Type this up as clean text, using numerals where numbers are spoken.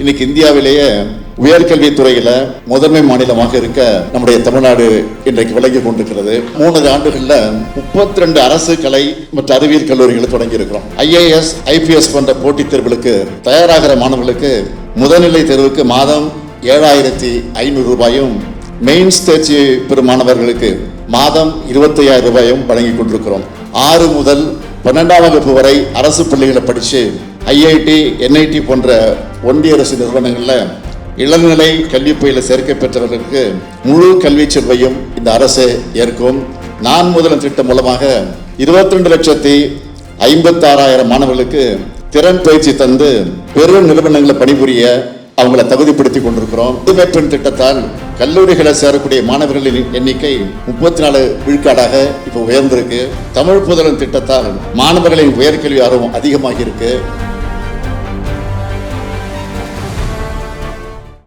இன்னைக்கு இந்தியாவிலேயே உயர்கல்வித்துறையில முதன்மை மாநிலமாக இருக்க நம்முடைய தமிழ்நாடு இன்றைக்கு விளங்கி கொண்டிருக்கிறது. 3 ஆண்டுகள்ல 32 அரசு கலை மற்றும் அறிவியல் கல்லூரிகளை தொடங்கி இருக்கிறோம். IAS, IPS போன்ற போட்டித் தேர்வுகளுக்கு தயாராகிற மாணவர்களுக்கு முதல்நிலை தேர்வுக்கு மாதம் 7,500 ரூபாயும், மெயின்ஸ் தேர்ச்சி பெறும் மாணவர்களுக்கு மாதம் 25,000 ரூபாயும் வழங்கி கொண்டிருக்கிறோம். 6 முதல் 12ஆம் வகுப்பு வரை அரசு பள்ளிகளை படித்து IIT, NIT போன்ற ஒன்றிய அரசு நிறுவனங்களில் இளநிலை கல்வி பயில சேர்க்கை பெற்றவர்களுக்கு முழு கல்வி செல்வையும் இந்த அரசு ஏற்கும். நான் முதல்வன் திட்டம் மூலமாக 22,56,000 மாணவர்களுக்கு திறன் பயிற்சி தந்து பெரும் நிறுவனங்களை பணிபுரிய அவங்களை தகுதிப்படுத்தி கொண்டிருக்கிறோம். புதுமைப்பெண் திட்டத்தால் கல்லூரிகளை சேரக்கூடிய மாணவர்களின் எண்ணிக்கை 34 விழுக்காடாக இப்போ உயர்ந்திருக்கு. தமிழ் புதல்வன் திட்டத்தால் மாணவர்களின் உயர்கல்வி ஆர்வம் அதிகமாகி இருக்கு.